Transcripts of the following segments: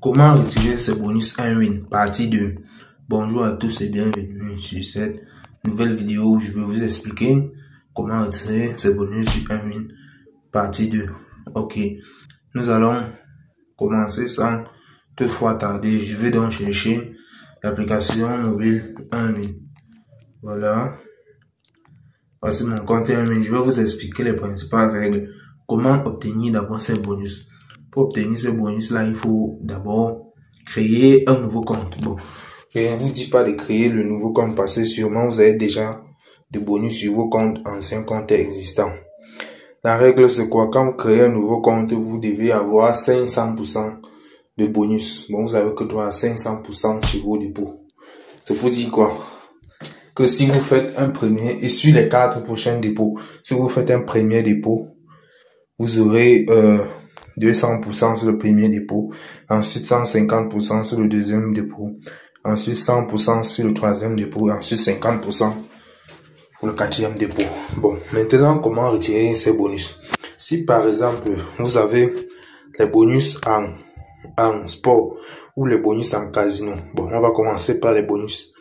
Comment retirer ce bonus 1 win, partie 2. Bonjour à tous et bienvenue sur cette nouvelle vidéo où je vais vous expliquer comment retirer ce bonus 1 win, partie 2. Ok, nous allons commencer sans toutefois tarder. Je vais donc chercher l'application mobile 1 win. Voilà. Voici mon compte 1 win. Je vais vous expliquer les principales règles. Comment obtenir d'abord ces bonus. Pour obtenir ce bonus-là, il faut d'abord créer un nouveau compte. Bon, je ne vous dis pas de créer le nouveau compte parce que sûrement vous avez déjà des bonus sur vos comptes anciens comptes existants. La règle, c'est quoi? Quand vous créez un nouveau compte, vous devez avoir 500% de bonus. Bon, vous avez que droit à 500% sur vos dépôts. C'est pour dire quoi? Que si vous faites un premier, et sur les 4 prochains dépôts, si vous faites un premier dépôt, vous aurez 200% sur le premier dépôt, ensuite 150% sur le deuxième dépôt, ensuite 100% sur le troisième dépôt, et ensuite 50% pour le quatrième dépôt. Bon, maintenant, comment retirer ces bonus? Si par exemple, vous avez les bonus en sport ou les bonus en casino. Bon, on va commencer par les bonus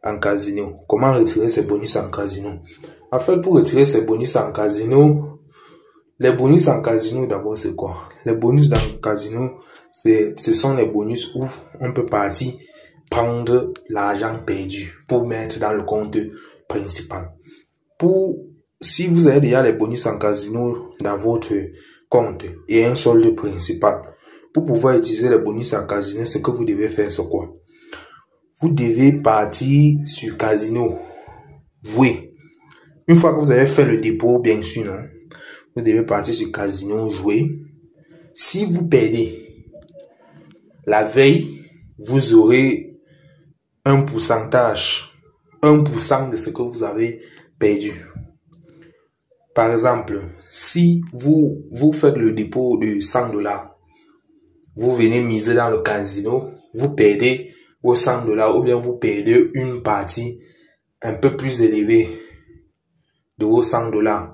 en casino. Comment retirer ces bonus en casino? En fait, pour retirer ces bonus en casino, les bonus en casino, d'abord, c'est quoi? Les bonus dans le casino, ce sont les bonus où on peut partir prendre l'argent perdu pour mettre dans le compte principal. Si vous avez déjà les bonus en casino dans votre compte et un solde principal, pour pouvoir utiliser les bonus en casino, ce que vous devez faire, c'est quoi? Vous devez partir sur casino, jouer. Une fois que vous avez fait le dépôt, bien sûr, non? Vous devez partir sur casino, jouer. Si vous perdez, la veille, vous aurez un pourcentage, 1% de ce que vous avez perdu. Par exemple, si vous faites le dépôt de $100, vous venez miser dans le casino, vous perdez vos $100 ou bien vous perdez une partie un peu plus élevée de vos $100.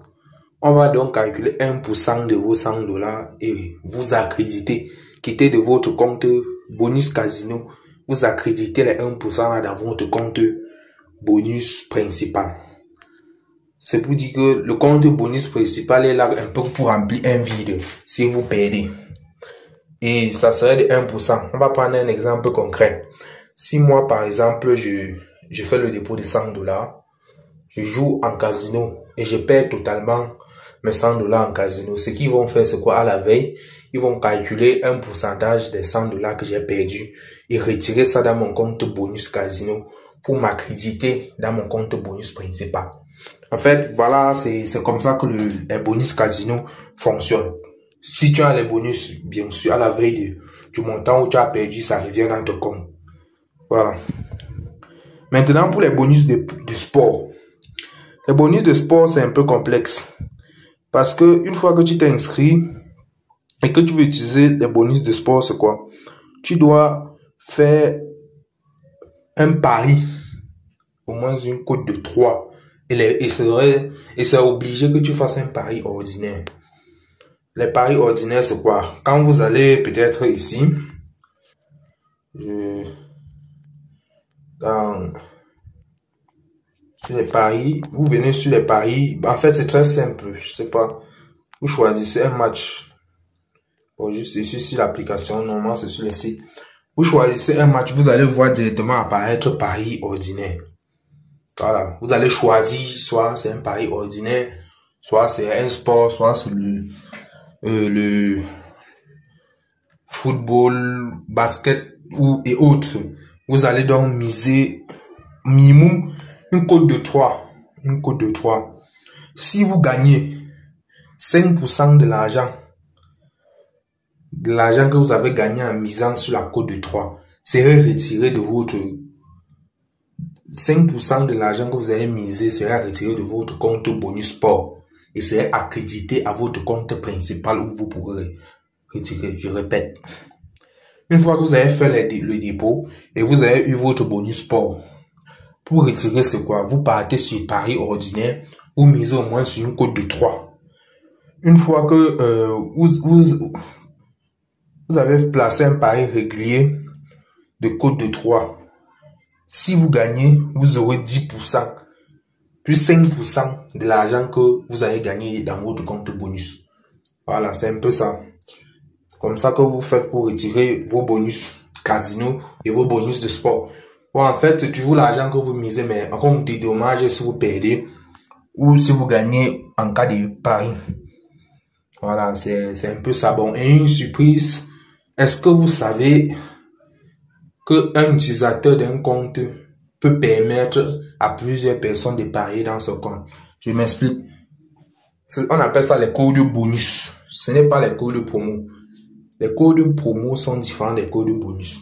On va donc calculer 1% de vos $100 et vous accréditer, quitter de votre compte bonus casino, vous accréditez les 1% là dans votre compte bonus principal. C'est pour dire que le compte bonus principal est là un peu pour remplir un vide si vous perdez. Et ça serait de 1%. On va prendre un exemple concret. Si moi, par exemple, je fais le dépôt de $100, je joue en casino et je perds totalement mes $100 en casino. Ce qu'ils vont faire, c'est quoi? À la veille, ils vont calculer un pourcentage des $100 que j'ai perdu et retirer ça dans mon compte bonus casino pour m'accréditer dans mon compte bonus principal. En fait, voilà, c'est comme ça que les bonus casino fonctionnent. Si tu as les bonus, bien sûr, à la veille du montant où tu as perdu, ça revient dans ton compte. Voilà. Maintenant, pour les bonus de sport. Les bonus de sport, c'est un peu complexe. Parce que une fois que tu t'es inscrit et que tu veux utiliser les bonus de sport, c'est quoi? Tu dois faire un pari, au moins une cote de 3. Et c'est obligé que tu fasses un pari ordinaire. Les paris ordinaires, c'est quoi? Quand vous allez peut-être ici, sur les paris, vous venez sur les paris. En fait, c'est très simple. Je sais pas. Vous choisissez un match. Bon, juste ici sur l'application. Normalement, c'est sur le site. Vous choisissez un match. Vous allez voir directement apparaître pari ordinaire. Voilà. Vous allez choisir. Soit c'est un pari ordinaire. Soit c'est un sport. Soit c'est le football, basket et autres. Vous allez donc miser minimum une cote de 3. Une cote de 3. Si vous gagnez 5% de l'argent que vous avez gagné en misant sur la cote de 3 serait retiré de votre 5% de l'argent que vous avez misé sera retiré de votre compte bonus sport et serait accrédité à votre compte principal où vous pourrez retirer. Je répète. Une fois que vous avez fait le dépôt et vous avez eu votre bonus sport, pour retirer c'est quoi? Vous partez sur pari ordinaire, vous misez au moins sur une cote de 3. Une fois que vous avez placé un pari régulier de cote de 3. Si vous gagnez, vous aurez 10%, plus 5% de l'argent que vous avez gagné dans votre compte bonus. Voilà, c'est un peu ça. C'est comme ça que vous faites pour retirer vos bonus casino et vos bonus de sport. Bon, en fait, c'est toujours l'argent que vous misez, mais on vous dédommage si vous perdez ou si vous gagnez en cas de pari. Voilà, c'est un peu ça. Bon, et une surprise, est-ce que vous savez qu'un utilisateur d'un compte peut permettre à plusieurs personnes de parier dans ce compte? Je m'explique. On appelle ça les codes bonus. Ce n'est pas les codes promo. Les codes promo sont différents des codes bonus.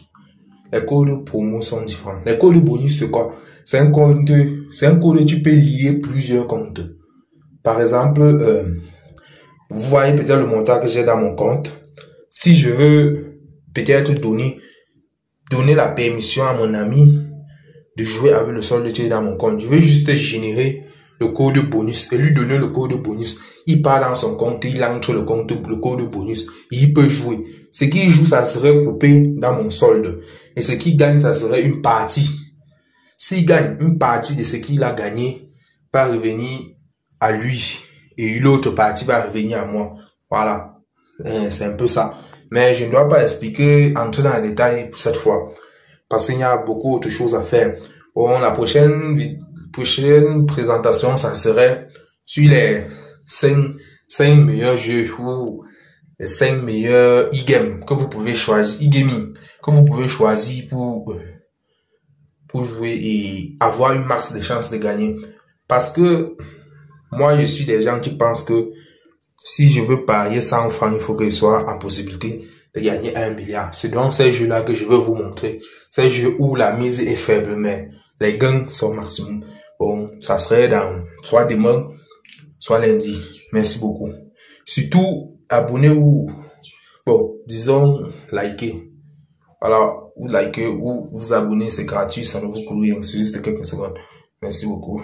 Les codes promo sont différents. Les codes bonus, c'est quoi? C'est un code, tu peux lier plusieurs comptes. Par exemple, vous voyez peut-être le montant que j'ai dans mon compte. Si je veux peut-être donner la permission à mon ami de jouer avec le solde qui est dans mon compte, je vais juste générer le code bonus et lui donner le code bonus. Il part dans son compte, il entre le code bonus et il peut jouer. Ce qu'il joue, ça serait coupé dans mon solde. Et ce qu'il gagne, ça serait une partie. S'il gagne, une partie de ce qu'il a gagné va revenir à lui. Et l'autre partie va revenir à moi. Voilà. C'est un peu ça. Mais je ne dois pas entrer dans les détails cette fois. Parce qu'il y a beaucoup d'autres choses à faire. Bon, la prochaine présentation, ça serait sur les 5 meilleurs jeux ou les 5 meilleurs e-games que vous pouvez choisir, e-gaming, que vous pouvez choisir pour jouer et avoir une masse de chances de gagner. Parce que moi, je suis des gens qui pensent que si je veux parier 100 francs, il faut que je sois en possibilité de gagner 1 milliard. C'est donc ces jeux-là que je veux vous montrer. Ces jeux où la mise est faible, mais les gains sont maximum. Bon, ça serait dans soit demain, soit lundi. Merci beaucoup. Surtout, abonnez-vous. Bon, disons, likez. Voilà, vous likez ou vous abonnez, c'est gratuit, ça ne vous coûte rien. C'est juste quelques secondes. Merci beaucoup.